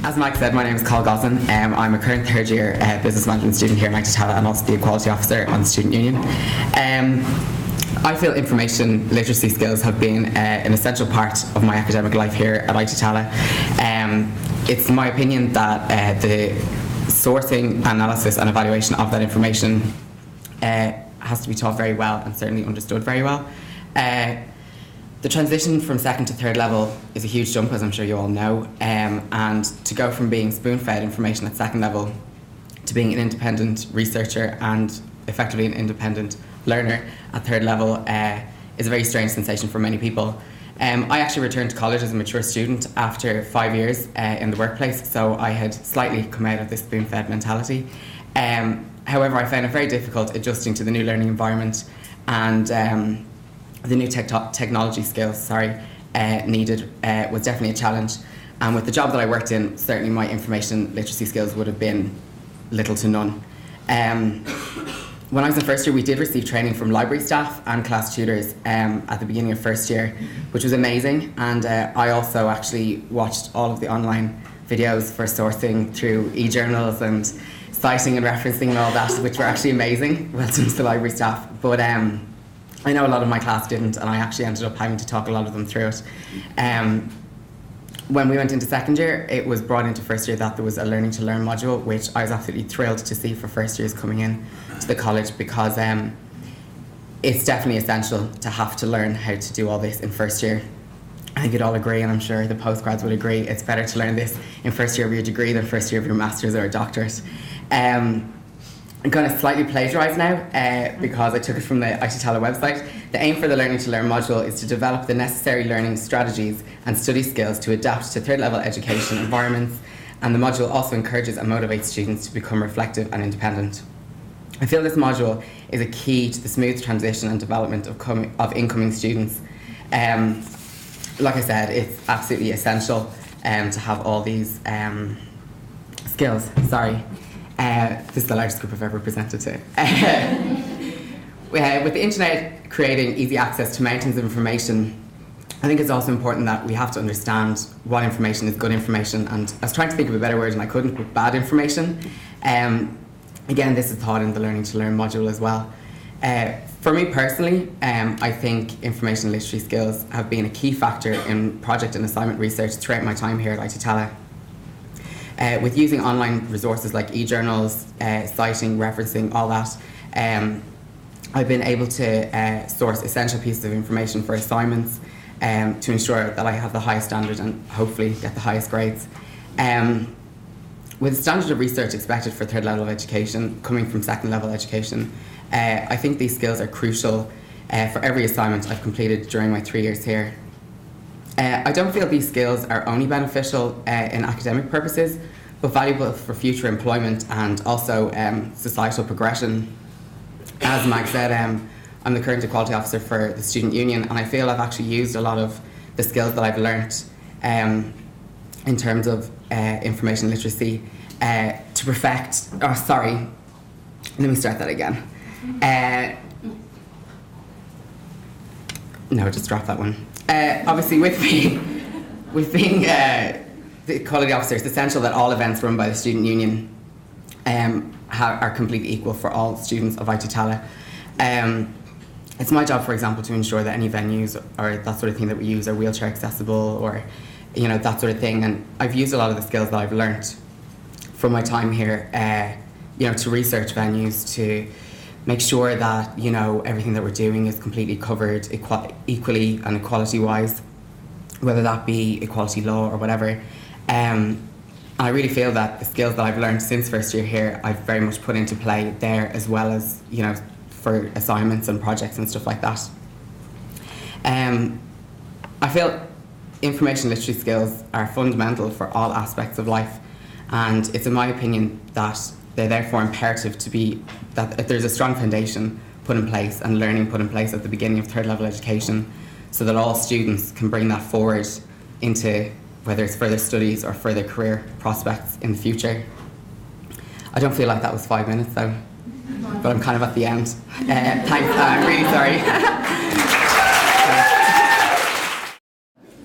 As Mike said, my name is Carl Gosling. I'm a current third year business management student here in ITT Dublin and also the equality officer on the student union. I feel information literacy skills have been an essential part of my academic life here at ITT Dublin. It's my opinion that the sourcing, analysis and evaluation of that information has to be taught very well and certainly understood very well. The transition from second to third level is a huge jump, as I'm sure you all know, and to go from being spoon-fed information at second level to being an independent researcher and effectively an independent learner at third level is a very strange sensation for many people. I actually returned to college as a mature student after 5 years in the workplace, so I had slightly come out of this spoon-fed mentality. However, I found it very difficult adjusting to the new learning environment and the new technology skills needed was definitely a challenge. And with the job that I worked in, certainly my information literacy skills would have been little to none. When I was in first year, we did receive training from library staff and class tutors at the beginning of first year, which was amazing. And I also actually watched all of the online videos for sourcing through e-journals and citing and referencing and all that, which were actually amazing. Well done to the library staff. But I know a lot of my class didn't, and I actually ended up having to talk a lot of them through it. When we went into second year, it was brought into first year that there was a learning to learn module, which I was absolutely thrilled to see for first years coming in to the college, because it's definitely essential to have to learn how to do all this in first year. I think you'd all agree, and I'm sure the postgrads would agree, it's better to learn this in first year of your degree than first year of your master's or a doctorate. I'm going to slightly plagiarise now because I took it from the ITT Dublin website. The aim for the Learning to Learn module is to develop the necessary learning strategies and study skills to adapt to third level education environments, and the module also encourages and motivates students to become reflective and independent. I feel this module is a key to the smooth transition and development of incoming students. Like I said, it's absolutely essential to have all these skills. This is the largest group I've ever presented to. With the internet creating easy access to mountains of information, I think it's also important that we have to understand what information is good information, and I was trying to think of a better word and I couldn't, with bad information. Again, this is taught in the Learning to Learn module as well. For me personally, I think information literacy skills have been a key factor in project and assignment research throughout my time here at ITT Dublin. With using online resources like e-journals, citing, referencing, all that, I've been able to source essential pieces of information for assignments to ensure that I have the highest standard and hopefully get the highest grades. With the standard of research expected for third level of education, coming from second level education, I think these skills are crucial for every assignment I've completed during my 3 years here. I don't feel these skills are only beneficial in academic purposes, but valuable for future employment and also societal progression. As Mag said, I'm the current equality officer for the student union, and I feel I've actually used a lot of the skills that I've learnt in terms of information literacy to perfect, let me start that again. No, just drop that one. Obviously, with being the equality officer, it's essential that all events run by the student union are completely equal for all students of ITT Dublin. It's my job, for example, to ensure that any venues or that sort of thing that we use are wheelchair accessible, or that sort of thing. And I've used a lot of the skills that I've learnt from my time here, to research venues, to make sure that everything that we're doing is completely covered equally and equality-wise, whether that be equality law or whatever. I really feel that the skills that I've learned since first year here, I've very much put into play there, as well as for assignments and projects and stuff like that. I feel information literacy skills are fundamental for all aspects of life, and it's in my opinion that they're therefore imperative that there's a strong foundation put in place and learning put in place at the beginning of third level education, so that all students can bring that forward into whether it's further studies or further career prospects in the future. I don't feel like that was 5 minutes though, but I'm kind of at the end. Thanks, I'm really sorry.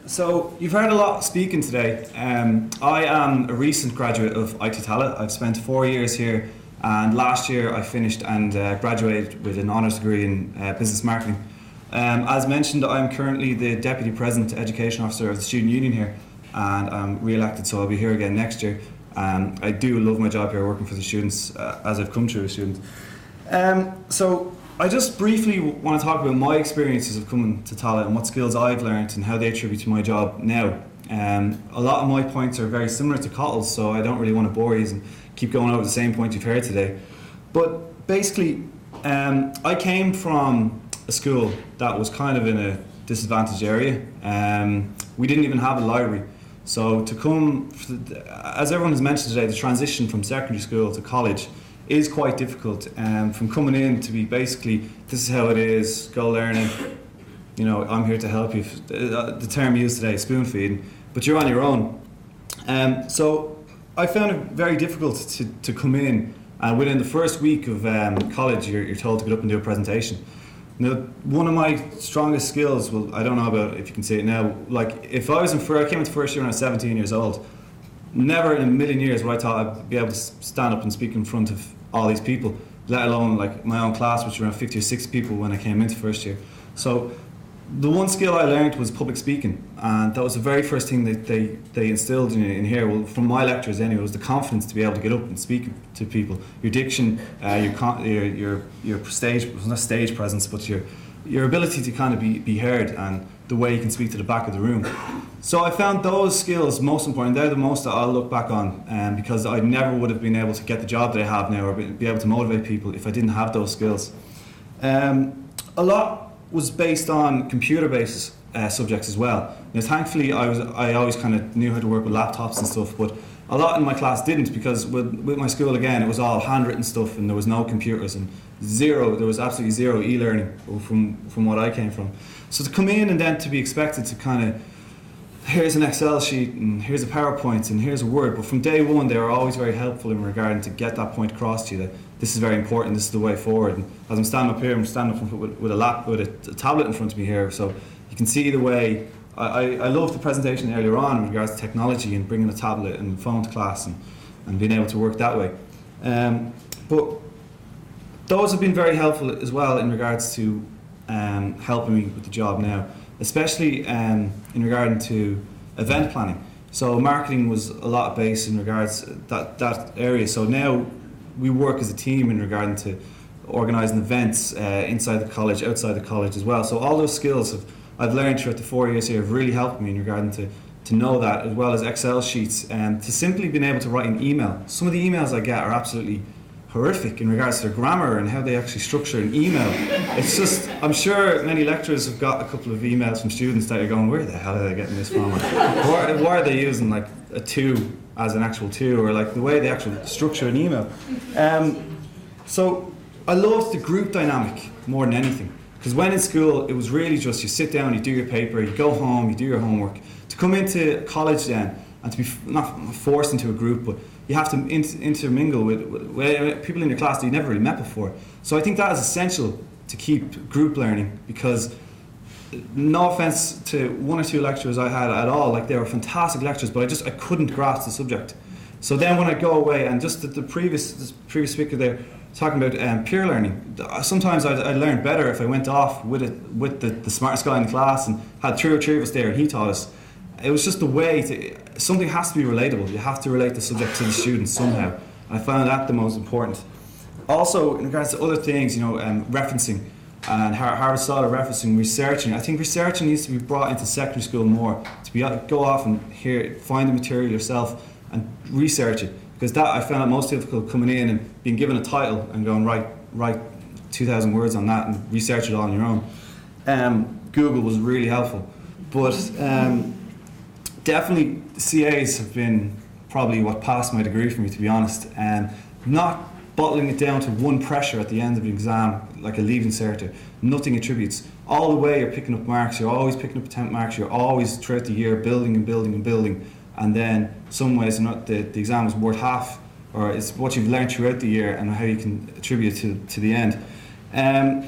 So you've heard a lot speaking today. I am a recent graduate of ITT Dublin. I've spent 4 years here, and last year I finished and graduated with an honours degree in business marketing. As mentioned, I'm currently the Deputy President Education Officer of the Student Union here, and I'm re-elected, so I'll be here again next year. I do love my job here, working for the students, as I've come through a student. So I just briefly want to talk about my experiences of coming to Tala and what skills I've learned and how they attribute to my job now. A lot of my points are very similar to Cottle's, so I don't really want to bore you and keep going over the same point you've heard today. But basically, I came from a school that was kind of in a disadvantaged area. We didn't even have a library. So to come, as everyone has mentioned today, the transition from secondary school to college is quite difficult. From coming in to be basically, this is how it is, go learn it, you know, I'm here to help you. The term used today, spoon feeding, but you're on your own. So I found it very difficult to come in, and within the first week of college, you're told to get up and do a presentation. Now, one of my strongest skills, well, I don't know about if you can say it now, like if I came into first year when I was 17 years old, never in a million years would I thought I'd be able to stand up and speak in front of all these people, let alone like my own class, which was around 50 or 60 people when I came into first year. So the one skill I learned was public speaking, and that was the very first thing that they instilled in here. Well, from my lectures anyway, was the confidence to be able to get up and speak to people. Your diction, your stage, not stage presence, but your ability to kind of be heard, and the way you can speak to the back of the room. So I found those skills most important. They're the most that I'll look back on, because I never would have been able to get the job that I have now, or be able to motivate people if I didn't have those skills. A lot was based on computer-based subjects as well. Now, thankfully, I always kind of knew how to work with laptops and stuff, but a lot in my class didn't, because with my school again, it was all handwritten stuff, and there was no computers, and there was absolutely zero e-learning from what I came from. So to come in and then to be expected to kind of, here's an Excel sheet, and here's a PowerPoint, and here's a Word, but from day one they were always very helpful in regarding to get that point across to you, that this is very important, this is the way forward. And as I'm standing up here, I'm standing up with a tablet in front of me here, so you can see the way. I loved the presentation earlier on in regards to technology and bringing a tablet and phone to class and being able to work that way. But those have been very helpful as well in regards to helping me with the job now, especially in regard to event planning. So marketing was a lot based in regards to that area. So now we work as a team in regard to organising events inside the college, outside the college as well. So all those skills I've learned throughout the 4 years here have really helped me in regard to know that, as well as Excel sheets, and to simply being able to write an email. Some of the emails I get are absolutely horrific in regards to their grammar and how they actually structure an email. It's just, I'm sure many lecturers have got a couple of emails from students that are going, where the hell are they getting this from? Why are they using like a 2 as an actual 2, or like the way they actually structure an email? So I loved the group dynamic more than anything, because when in school it was really just you sit down, you do your paper, you go home, you do your homework. To come into college then and to be not forced into a group, but you have to intermingle with people in your class that you never really met before. So I think that is essential to keep group learning, because no offence to 1 or 2 lecturers I had at all, like they were fantastic lecturers, but I couldn't grasp the subject. So then when I go away, and just the previous speaker there talking about peer learning, sometimes I'd learn better if I went off with the smartest guy in the class and had 2 or 3 of us there and he taught us. It was just the way something has to be relatable. You have to relate the subject to the students somehow. And I found that the most important. Also, in regards to other things, referencing and Harvard style of referencing, researching. I think researching needs to be brought into secondary school more, to go off and find the material yourself and research it. Because that I found it most difficult, coming in and being given a title and going, write 2,000 words on that and research it all on your own. Google was really helpful. But definitely CAs have been probably what passed my degree for me, to be honest. Not bottling it down to one pressure at the end of the exam, like a leaving cert. Nothing attributes. All the way you're picking up marks, you're always picking up attempt marks, you're always throughout the year building and building and building. And then some ways the exam is worth half, or it's what you've learned throughout the year and how you can attribute to the end. I'm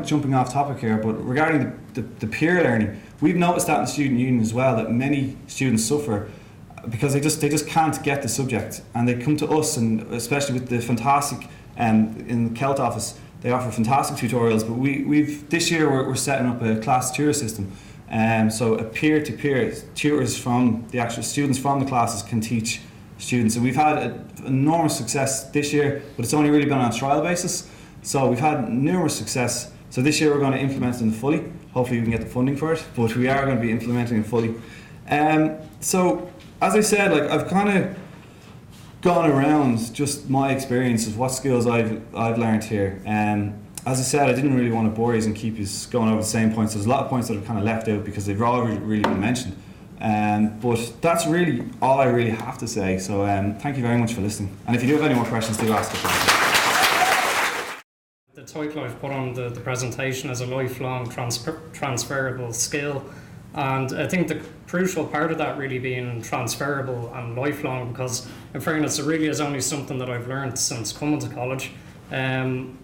jumping off topic here, but regarding the peer learning, we've noticed that in Student Union as well, that many students suffer because they just can't get the subject, and they come to us, and especially with the fantastic in the Celt office, they offer fantastic tutorials. But we've this year we're setting up a class tutor system, so a peer-to-peer tutors from the actual students from the classes can teach students, and we've had enormous success this year, but it's only really been on a trial basis. So we've had numerous success. So this year we're going to implement it fully. Hopefully we can get the funding for it, but we are going to be implementing it fully. So as I said, like, I've kind of gone around just my experiences, what skills I've learned here. As I said, I didn't really want to bore you and keep you going over the same points. There's a lot of points that I've kind of left out because they've all really been mentioned. But that's really all I really have to say. So thank you very much for listening. And if you do have any more questions, do ask us. The title I've put on the presentation is a lifelong transferable skill. And I think the crucial part of that really being transferable and lifelong, because in fairness, it really is only something that I've learned since coming to college. And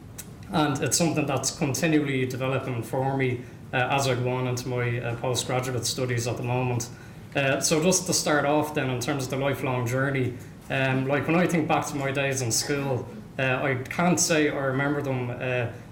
it's something that's continually developing for me as I go on into my postgraduate studies at the moment. So just to start off then, in terms of the lifelong journey, like when I think back to my days in school, I can't say I remember them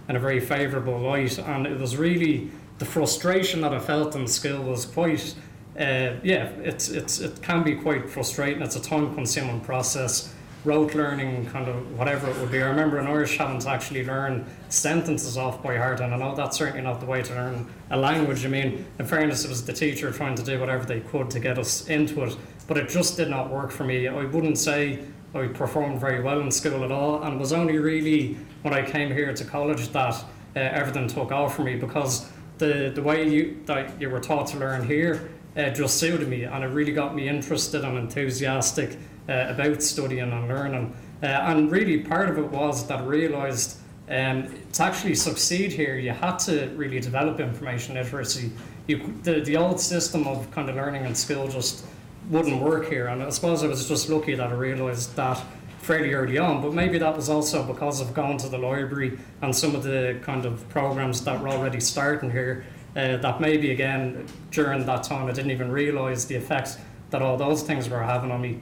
in a very favourable light, and it was really the frustration that I felt in school was quite, it can be quite frustrating. It's a time-consuming process. Rote learning, kind of whatever it would be. I remember in Irish having to actually learn sentences off by heart, and I know that's certainly not the way to learn a language. I mean, in fairness, it was the teacher trying to do whatever they could to get us into it, but it just did not work for me. I wouldn't say I performed very well in school at all, and it was only really when I came here to college that everything took off for me, because the way that you were taught to learn here just suited me, and it really got me interested and enthusiastic about studying and learning. And really part of it was that I realised to actually succeed here, you had to really develop information literacy. The old system of kind of learning in school just wouldn't work here, and I suppose I was just lucky that I realised that fairly early on, but maybe that was also because of going to the library and some of the kind of programs that were already starting here, that maybe again during that time I didn't even realise the effect that all those things were having on me.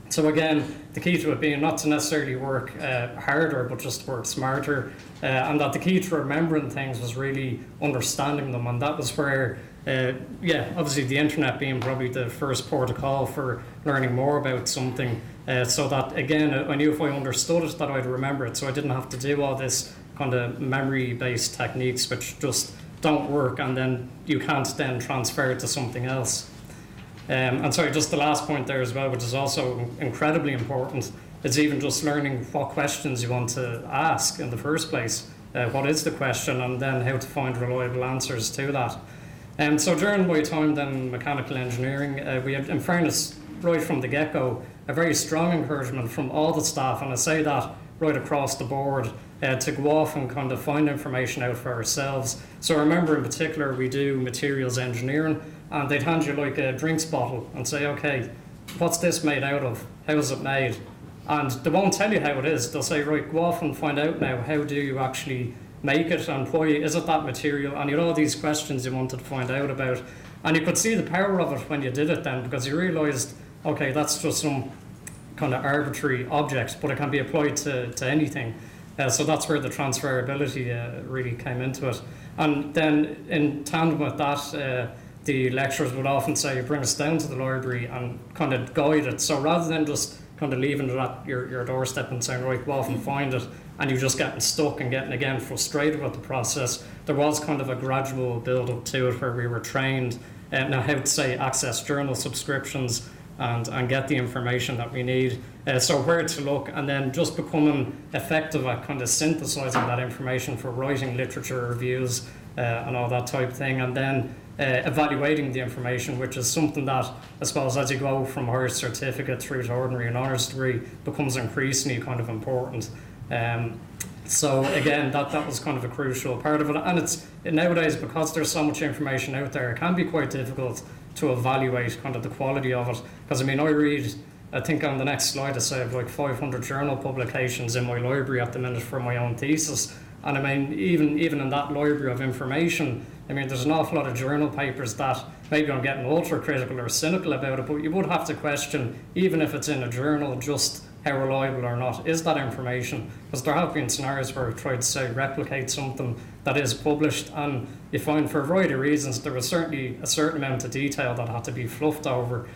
So again, the key to it being not to necessarily work harder, but just work smarter, and that the key to remembering things was really understanding them, and that was where obviously the internet being probably the first port of call for learning more about something, so that again I knew if I understood it that I'd remember it, so I didn't have to do all this kind of memory based techniques which just don't work, and then you can't then transfer it to something else. And sorry, just the last point there as well, which is also incredibly important, is even just learning what questions you want to ask in the first place. What is the question, and then how to find reliable answers to that. So during my time then in mechanical engineering, we had, in fairness, right from the get-go, a very strong encouragement from all the staff, and I say that right across the board, to go off and kind of find information out for ourselves. So I remember in particular we do materials engineering, and they'd hand you like a drinks bottle and say, okay, what's this made out of? How is it made? And they won't tell you how it is. They'll say, right, go off and find out now, how do you actually make it, and why is it that material? And you had all these questions you wanted to find out about. And you could see the power of it when you did it then, because you realised, okay, that's just some kind of arbitrary object, but it can be applied to anything. So that's where the transferability really came into it. And then in tandem with that, the lecturers would often say, bring us down to the library and kind of guide it. So rather than just kind of leaving it at your doorstep and saying, right, go off and find it, and you just getting stuck and getting again frustrated with the process, there was kind of a gradual build up to it where we were trained now how to say access journal subscriptions and get the information that we need. So where to look, and then just becoming effective at kind of synthesizing that information for writing literature reviews and all that type of thing, and then evaluating the information, which is something that I suppose as you go from higher certificate through to ordinary and honours degree becomes increasingly kind of important. So again, that was kind of a crucial part of it, and it's nowadays, because there's so much information out there, it can be quite difficult to evaluate kind of the quality of it, because I mean I think on the next slide I say I have like 500 journal publications in my library at the minute for my own thesis, and I mean even in that library of information, I mean, there's an awful lot of journal papers that maybe I'm getting ultra critical or cynical about it, but you would have to question, even if it's in a journal, just how reliable or not is that information. Because there have been scenarios where I've tried to say replicate something that is published, and you find for a variety of reasons there was certainly a certain amount of detail that had to be fluffed over.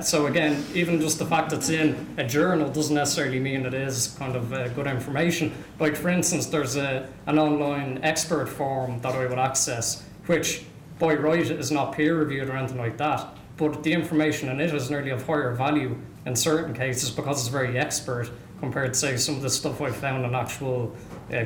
So again, even just the fact it's in a journal doesn't necessarily mean it is kind of good information. Like for instance, there's an online expert forum that I would access, which by right is not peer reviewed or anything like that, but the information in it is nearly of higher value in certain cases because it's very expert compared to say some of the stuff I found in actual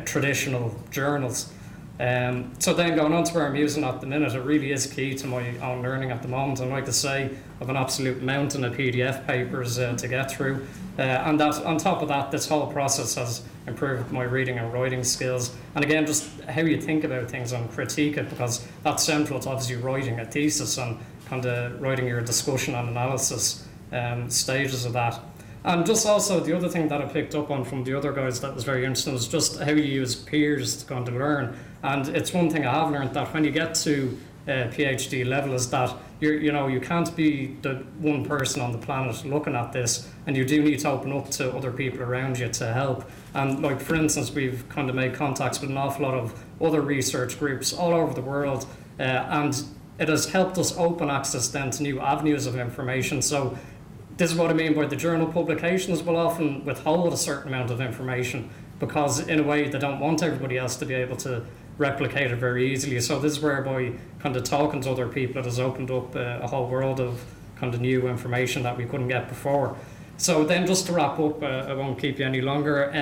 traditional journals. So then going on to where I'm using at the minute, it really is key to my own learning at the moment. And like I say, I've an absolute mountain of PDF papers to get through. And that on top of that, this whole process has improved my reading and writing skills. And again, just how you think about things and critique it, because that's central to obviously writing a thesis and kind of writing your discussion and analysis stages of that. And just also the other thing that I picked up on from the other guys that was very interesting was just how you use peers to kind of learn. And it's one thing I have learned, that when you get to PhD level, is that you can't be the one person on the planet looking at this, and you do need to open up to other people around you to help. And like for instance, we've kind of made contacts with an awful lot of other research groups all over the world, and it has helped us open access then to new avenues of information. So this is what I mean by the journal publications will often withhold a certain amount of information because in a way they don't want everybody else to be able to replicate it very easily. So this is whereby kind of talking to other people, it has opened up a whole world of kind of new information that we couldn't get before. So then just to wrap up, I won't keep you any longer.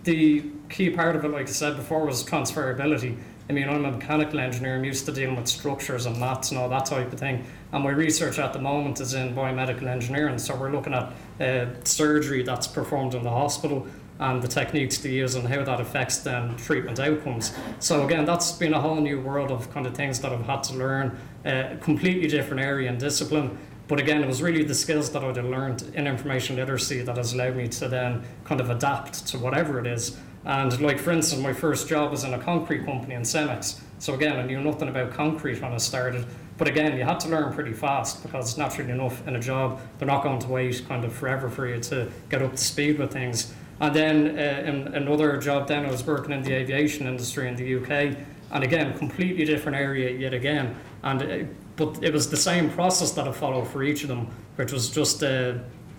The key part of it, like I said before, was transferability. I mean, I'm a mechanical engineer, I'm used to dealing with structures and maths and all that type of thing. And my research at the moment is in biomedical engineering. So we're looking at surgery that's performed in the hospital and the techniques to use and how that affects then treatment outcomes. So again, that's been a whole new world of kind of things that I've had to learn, a completely different area and discipline. But again, it was really the skills that I'd learned in information literacy that has allowed me to then kind of adapt to whatever it is. And like for instance, my first job was in a concrete company in Cemex. So again, I knew nothing about concrete when I started. But again, you had to learn pretty fast because naturally enough in a job, they're not going to wait kind of forever for you to get up to speed with things. And then in another job then, I was working in the aviation industry in the UK. And again, completely different area yet again. But it was the same process that I followed for each of them, which was just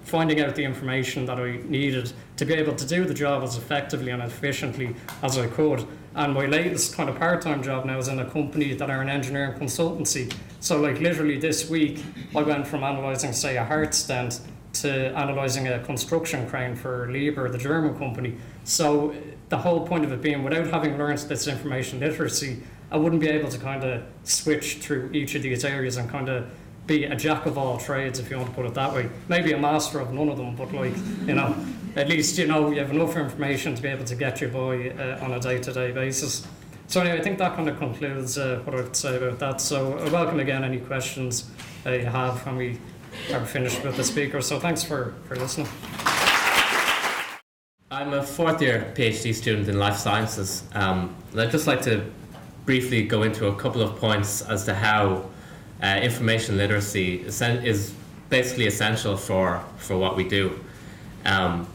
finding out the information that I needed to be able to do the job as effectively and efficiently as I could. And my latest kind of part-time job now is in a company that are an engineering consultancy. So like literally this week, I went from analysing, say, a heart stent to analysing a construction crane for Liebherr, the German company. So the whole point of it being, without having learned this information literacy, I wouldn't be able to kind of switch through each of these areas and kind of be a jack of all trades, if you want to put it that way. Maybe a master of none of them, but at least you have enough information to be able to get you by on a day-to-day basis. So anyway, I think that kind of concludes what I would say about that. So I welcome again any questions you have when we are finished with the speaker. So thanks for listening. I'm a fourth year PhD student in life sciences. I'd just like to briefly go into a couple of points as to how information literacy is basically essential for what we do. So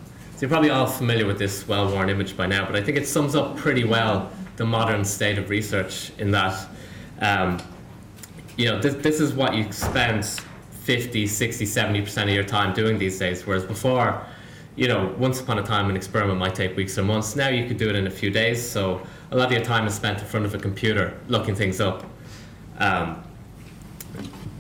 you're probably all familiar with this well-worn image by now, but I think it sums up pretty well the modern state of research in that, this is what you spend 50, 60, 70% of your time doing these days, whereas before, once upon a time an experiment might take weeks or months. Now you could do it in a few days, so a lot of your time is spent in front of a computer looking things up.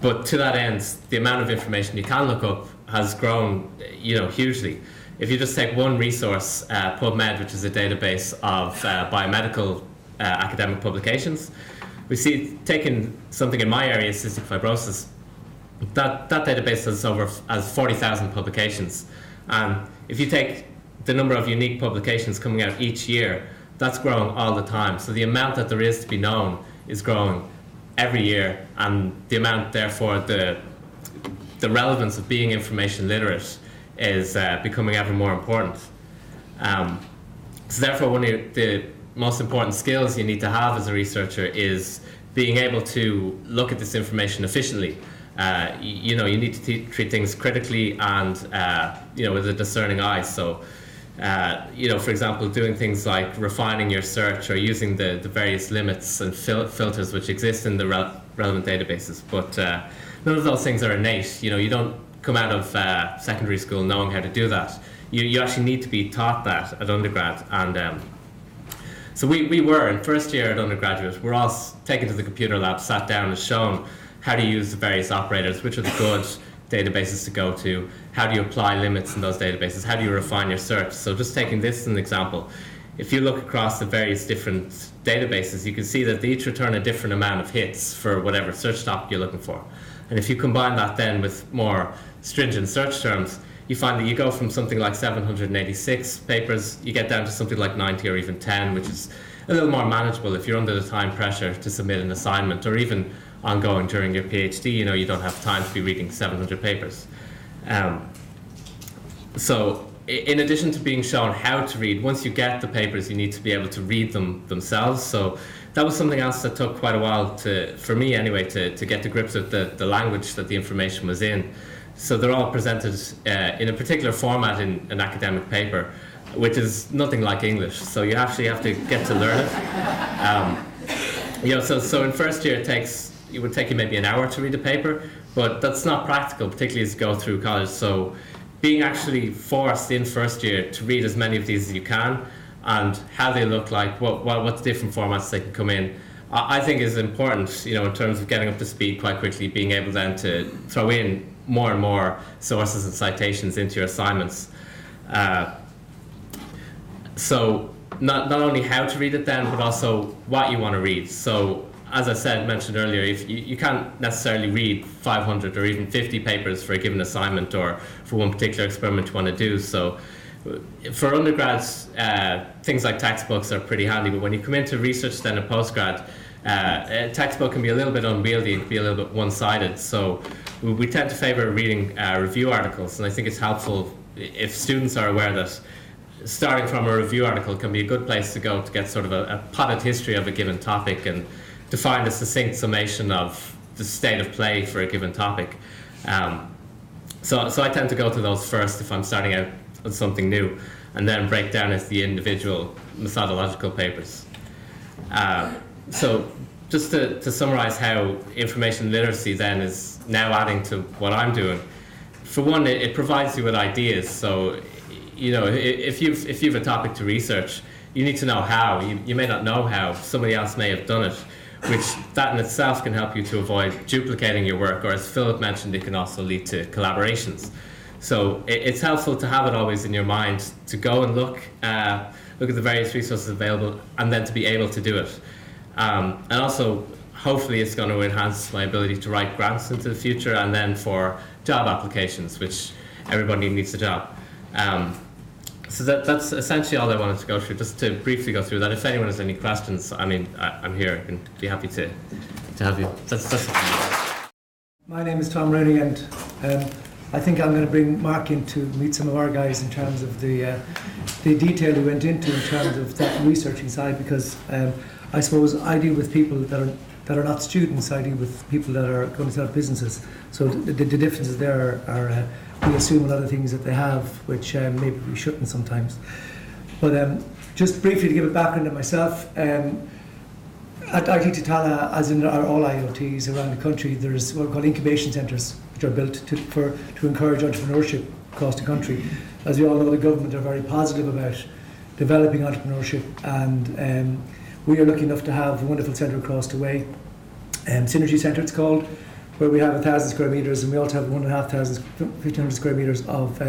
But to that end, the amount of information you can look up has grown, hugely. If you just take one resource, PubMed, which is a database of biomedical academic publications, we see, taking something in my area, cystic fibrosis, that database has 40,000 publications. And if you take the number of unique publications coming out each year, that's growing all the time. So the amount that there is to be known is growing every year, and the amount, therefore, the relevance of being information literate is becoming ever more important. So therefore, one of the most important skills you need to have as a researcher is being able to look at this information efficiently. You need to treat things critically and with a discerning eye. So, for example, doing things like refining your search or using the various limits and filters which exist in the relevant databases. But none of those things are innate. You don't come out of secondary school knowing how to do that. You actually need to be taught that at undergrad. And so we were in first year at undergraduate, we're all taken to the computer lab, sat down and shown how to use the various operators, which are the good databases to go to, how do you apply limits in those databases, how do you refine your search. So just taking this as an example, if you look across the various different databases, you can see that they each return a different amount of hits for whatever search topic you're looking for. And if you combine that then with more stringent search terms, you find that you go from something like 786 papers, you get down to something like 90 or even 10, which is a little more manageable if you're under the time pressure to submit an assignment, or even ongoing during your PhD. You don't have time to be reading 700 papers. So in addition to being shown how to read, once you get the papers, you need to be able to read them themselves. So that was something else that took quite a while for me anyway, to get to grips with the language that the information was in. So they're all presented in a particular format in an academic paper, which is nothing like English. So you actually have to get to learn it. So in first year it would take you maybe an hour to read a paper, but that's not practical, particularly as you go through college. So being actually forced in first year to read as many of these as you can, and how they look like, what the different formats they can come in, I think is important, in terms of getting up to speed quite quickly, being able then to throw in more and more sources and citations into your assignments. So not only how to read it then, but also what you want to read. So as I mentioned earlier, if you can't necessarily read 500 or even 50 papers for a given assignment or for one particular experiment you want to do. So for undergrads, things like textbooks are pretty handy, but when you come into research then a postgrad, a textbook can be a little bit unwieldy and can be a little bit one-sided. So we tend to favour reading review articles, and I think it's helpful if students are aware that starting from a review article can be a good place to go to get sort of a potted history of a given topic and to find a succinct summation of the state of play for a given topic. So I tend to go to those first if I'm starting out on something new, and then break down into the individual methodological papers. So just to summarise how information literacy then is now adding to what I'm doing. For one, it provides you with ideas. So, if you've a topic to research, you need to know how. You may not know how. Somebody else may have done it, which that in itself can help you to avoid duplicating your work, or as Philip mentioned, it can also lead to collaborations. So it's helpful to have it always in your mind, to go and look at the various resources available, and then to be able to do it. And also, hopefully it's going to enhance my ability to write grants into the future, and then for job applications, which everybody needs a job. So that's essentially all I wanted to go through, just to briefly go through that. If anyone has any questions, I'm here. I can be happy to have you. That's My name is Tom Rooney, and I think I'm going to bring Mark in to meet some of our guys in terms of the detail we went into in terms of that researching side, because I suppose I deal with people that are not students. I deal with people that are going to set up businesses. So the differences there are we assume a lot of things that they have, which maybe we shouldn't sometimes. But just briefly to give a background on myself, at ITT Dublin, as in all IoTs around the country, there's what we call incubation centres, which are built to encourage entrepreneurship across the country. As we all know, the government are very positive about developing entrepreneurship, and we are lucky enough to have a wonderful centre across the way, Synergy Centre it's called, where we have 1,000 square metres, and we also have 1,500 square metres of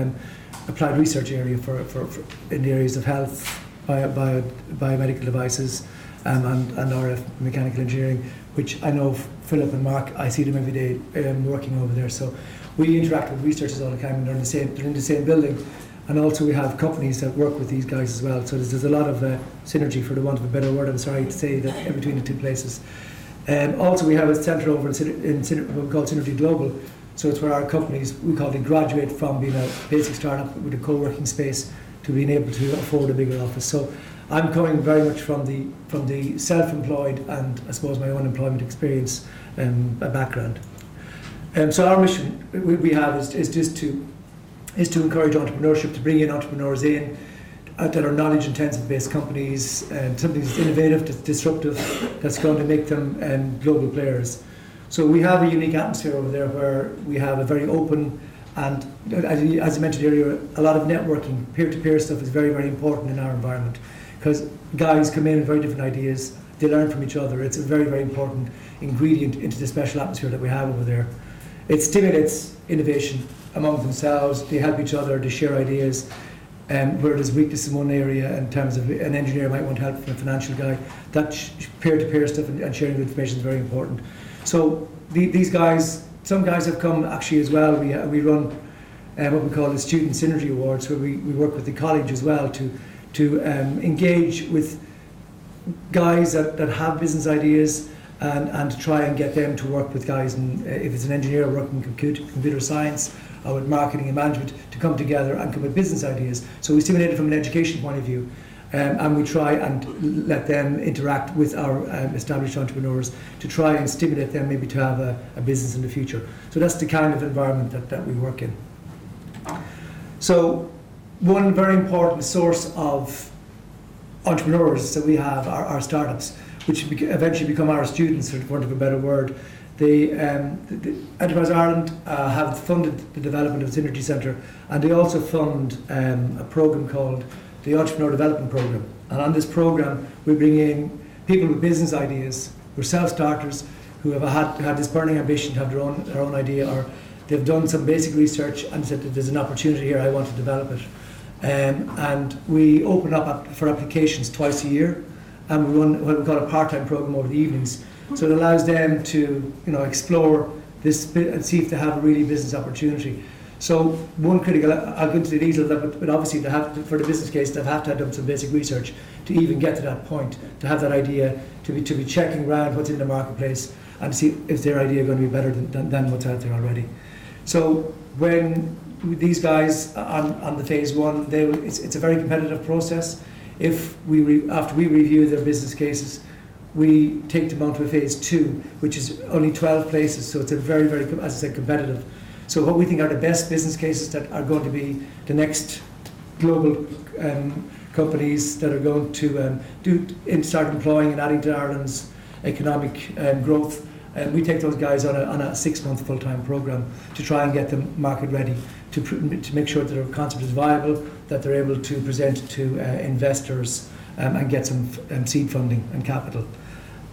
applied research area for in the areas of health, biomedical devices, and RF mechanical engineering, which I know Philip and Mark, I see them every day working over there. So we interact with researchers all the time, and they're in the same building. And also we have companies that work with these guys as well. So there's a lot of synergy, for the want of a better word. I'm sorry to say that, in between the two places. Also we have a centre over in what we call Synergy Global. So it's where our companies, we call it, graduate from being a basic startup with a co-working space to being able to afford a bigger office. So I'm coming very much from the self-employed and I suppose my own employment experience background. So our mission we have is just to encourage entrepreneurship, to bring in entrepreneurs in that are knowledge-intensive based companies, and something that's innovative, that's disruptive, that's going to make them global players. So we have a unique atmosphere over there where we have a very open and, as I mentioned earlier, a lot of networking. Peer-to-peer stuff is very, very important in our environment because guys come in with very different ideas, they learn from each other. It's a very, very important ingredient into the special atmosphere that we have over there. It stimulates innovation among themselves, they help each other, they share ideas. Where there's weakness in one area in terms of an engineer might want help from a financial guy, that peer-to-peer stuff and sharing of information is very important. So these guys, some guys have come actually as well. We run what we call the Student Synergy Awards, where we work with the college as well to engage with guys that have business ideas and to try and get them to work with guys, and if it's an engineer working in computer science or with marketing and management, to come together and come with business ideas. So we stimulate it from an education point of view, and we try and let them interact with our established entrepreneurs to try and stimulate them maybe to have a business in the future. So that's the kind of environment that we work in. So one very important source of entrepreneurs that we have are our startups, which eventually become our students, for want of a better word. The Enterprise Ireland have funded the development of the Synergy Centre, and they also fund a programme called the Entrepreneur Development Programme. And on this programme we bring in people with business ideas, who are self-starters, who have had this burning ambition to have their own idea, or they've done some basic research and said that there's an opportunity here, I want to develop it. And we open up for applications twice a year, and we run what we call a part-time programme over the evenings. So it allows them to, explore this and see if they have a really business opportunity. So one critical, I'll go into the details of that, but obviously for the business case, they have to have done some basic research to even get to that point, to have that idea, to be checking around what's in the marketplace and see if their idea is going to be better than what's out there already. So when these guys on the phase one, it's a very competitive process. After we review their business cases, we take them on to a phase two, which is only 12 places, so it's a very, very, as I said, competitive. So what we think are the best business cases that are going to be the next global companies that are going to start employing and adding to Ireland's economic growth. And we take those guys on a 6-month full-time programme to try and get them market ready, to make sure that their concept is viable, that they're able to present to investors and get some seed funding and capital.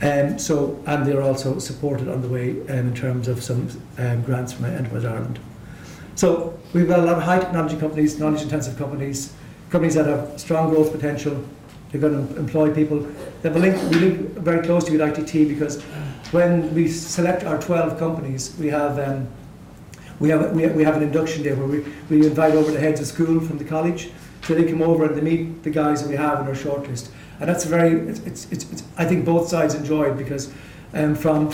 And they're also supported on the way in terms of some grants from Enterprise Ireland. So we've got a lot of high technology companies, knowledge intensive companies that have strong growth potential. They're going to employ people. We link very closely with ITT because when we select our 12 companies, we have an induction day where we invite over the heads of school from the college, so they come over and they meet the guys that we have in our shortlist. And that's I think both sides enjoy it because from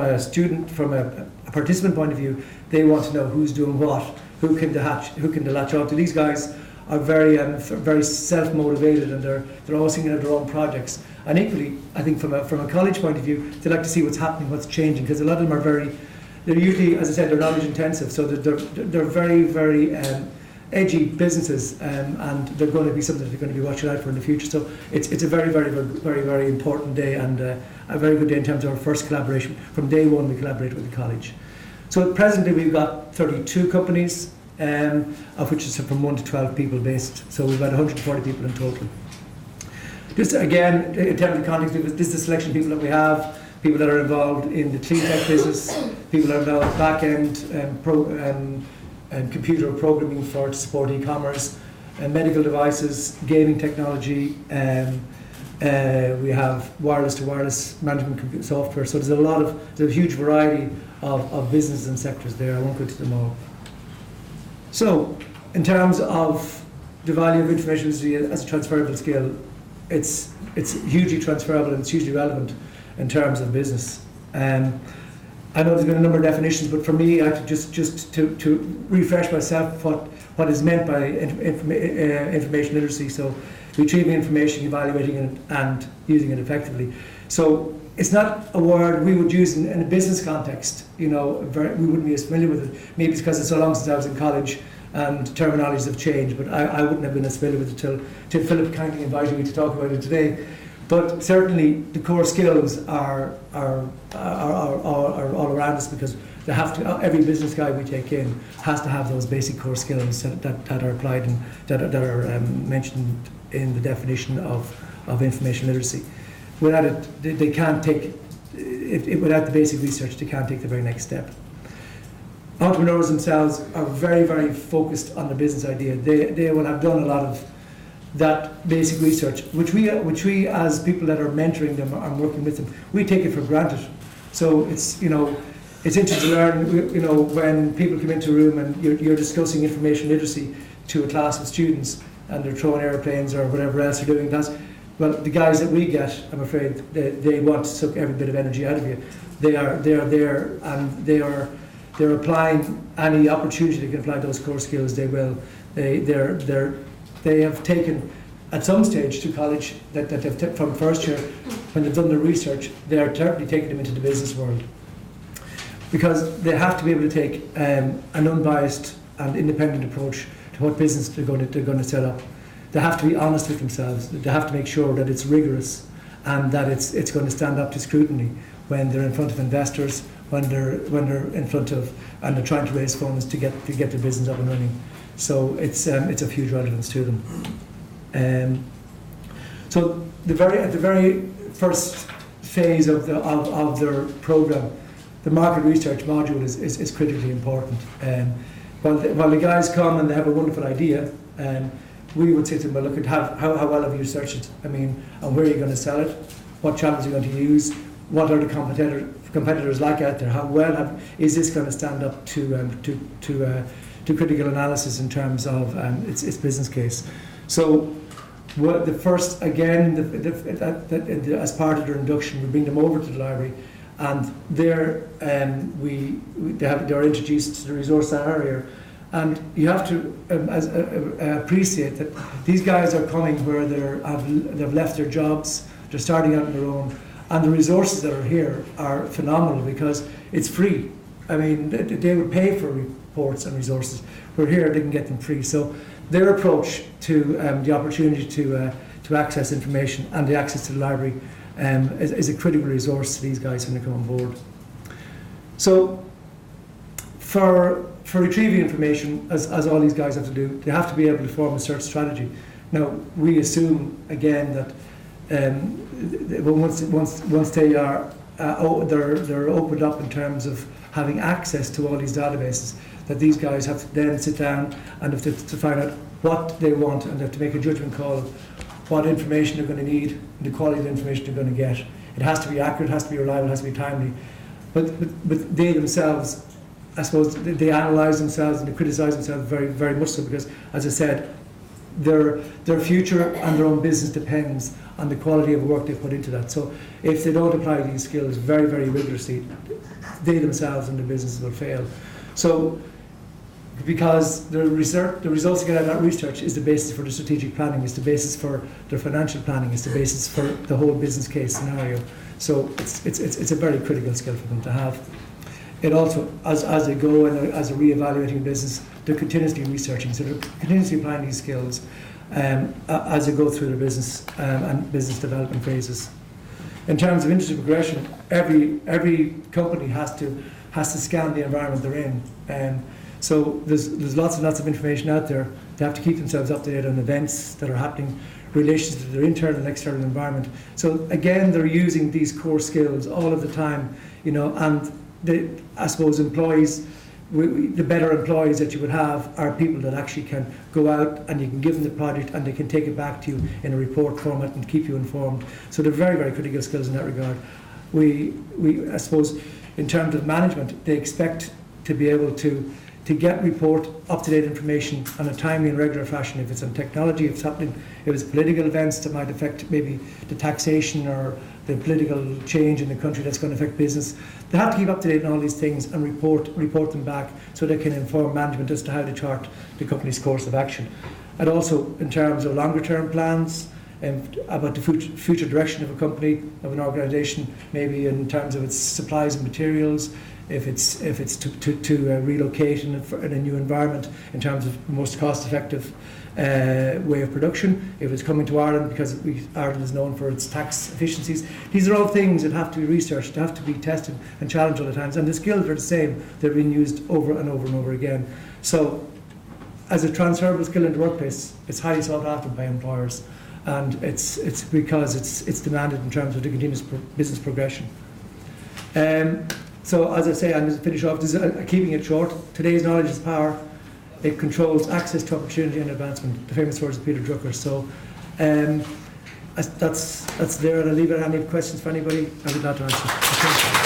a student, from a participant point of view, they want to know who's doing what, who can they latch on to. These guys are very self-motivated, and they're always thinking of their own projects. And equally, I think from a college point of view, they like to see what's happening, what's changing, because a lot of them they're usually, as I said, they're knowledge intensive, so they're very, very edgy businesses, and they're going to be something that they're going to be watching out for in the future. So it's a very, very, very, very important day, and a very good day in terms of our first collaboration. From day one, we collaborate with the college. So presently, we've got 32 companies, of which is from 1 to 12 people based. So we've got 140 people in total. Just again, in terms of context, this is the selection of people that we have. People that are involved in the clean tech business, people that are involved in back-end and computer programming to support e-commerce, medical devices, gaming technology, we have wireless-to-wireless management software. So there's a huge variety of businesses and sectors there. I won't go to them all. So, in terms of the value of information as a transferable skill, it's hugely transferable and it's hugely relevant in terms of business. I know there's been a number of definitions, but for me, I have to just to refresh myself, what is meant by information literacy. So retrieving information, evaluating it, and using it effectively. So it's not a word we would use in a business context. We wouldn't be as familiar with it. Maybe it's because it's so long since I was in college and terminologies have changed, but I wouldn't have been as familiar with it till Philip kindly invited me to talk about it today. But certainly the core skills are all around us, because they have to. Every business guy we take in has to have those basic core skills that are applied and that are mentioned in the definition of information literacy. Without it, they can't take it. Without the basic research, they can't take the very next step. Entrepreneurs themselves are very, very focused on the business idea. They will have done a lot of that basic research, which we as people that are mentoring them and working with them, we take it for granted. So it's interesting to learn. When people come into a room and you're discussing information literacy to a class of students and they're throwing airplanes or whatever else they're doing. Well, the guys that we get, I'm afraid, they want to suck every bit of energy out of you. They are there and they're applying any opportunity they can apply those core skills. They will. They have taken at some stage to college that they've from first year when they've done their research. They are certainly taking them into the business world, because they have to be able to take an unbiased and independent approach to what business they're going to set up. They have to be honest with themselves. They have to make sure that it's rigorous and that it's going to stand up to scrutiny when they're in front of investors, when they're in front of and they're trying to raise funds to get the business up and running. So it's of huge relevance to them. So at the very first phase of their program, the market research module is critically important. While the guys come and they have a wonderful idea, we would say to them, well, look at how well have you researched it? I mean, and where are you going to sell it? What channels are you going to use? What are the competitors like out there? How well is this going to stand up to critical analysis in terms of its business case? So the first, again, as part of their induction, we bring them over to the library, and there they're introduced to the resource area. And you have to appreciate that these guys are coming where they've left their jobs, they're starting out on their own, and the resources that are here are phenomenal because it's free. I mean, they would pay for reports and resources. We're here, they can get them free. So their approach to the opportunity to access information and the access to the library is a critical resource to these guys when they come on board. So for retrieving information, as all these guys have to do, they have to be able to form a search strategy. Now, we assume again that once they are they're opened up in terms of having access to all these databases, that these guys have to then sit down and have to find out what they want, and they have to make a judgment call of what information they're going to need and the quality of the information they're going to get. It has to be accurate, it has to be reliable, it has to be timely. But they themselves, I suppose, they analyse themselves and they criticise themselves very, very much so, because, as I said, their future and their own business depends on the quality of work they put into that. So if they don't apply these skills very, very rigorously, they themselves and their businesses will fail. So because the results they get out of that research is the basis for the strategic planning, is the basis for their financial planning, is the basis for the whole business case scenario. So it's a very critical skill for them to have. It also, as they go and as they're re-evaluating business, they're continuously researching, so they're continuously applying these skills as they go through their business and business development phases. In terms of industry progression, every company has to scan the environment they're in. So there's lots and lots of information out there. They have to keep themselves up to date on events that are happening, relations to their internal and external environment. So again, they're using these core skills all of the time, and I suppose employees, the better employees that you would have are people that actually can go out and you can give them the project and they can take it back to you in a report format and keep you informed. So they're very, very critical skills in that regard. We I suppose, in terms of management, they expect to be able to get up-to-date information on a timely and regular fashion. If it's on technology, if it's political events that might affect maybe the taxation or the political change in the country that's going to affect business, they have to keep up to date on all these things and report them back so they can inform management as to how to chart the company's course of action. And also in terms of longer term plans and about the future direction of a company, of an organisation, maybe in terms of its supplies and materials, if it's to relocate in a new environment in terms of the most cost effective way of production, if it's coming to Ireland because Ireland is known for its tax efficiencies. These are all things that have to be researched, have to be tested and challenged all the times, and the skills are the same. They're being used over and over and over again. So as a transferable skill in the workplace, it's highly sought after by employers, and it's because it's demanded in terms of the continuous business progression. So as I say, I'm going to finish off, keeping it short. Today's knowledge is power. It controls access to opportunity and advancement. The famous words of Peter Drucker. So that's there, and I'll leave it. Any questions for anybody? I'll be glad to answer.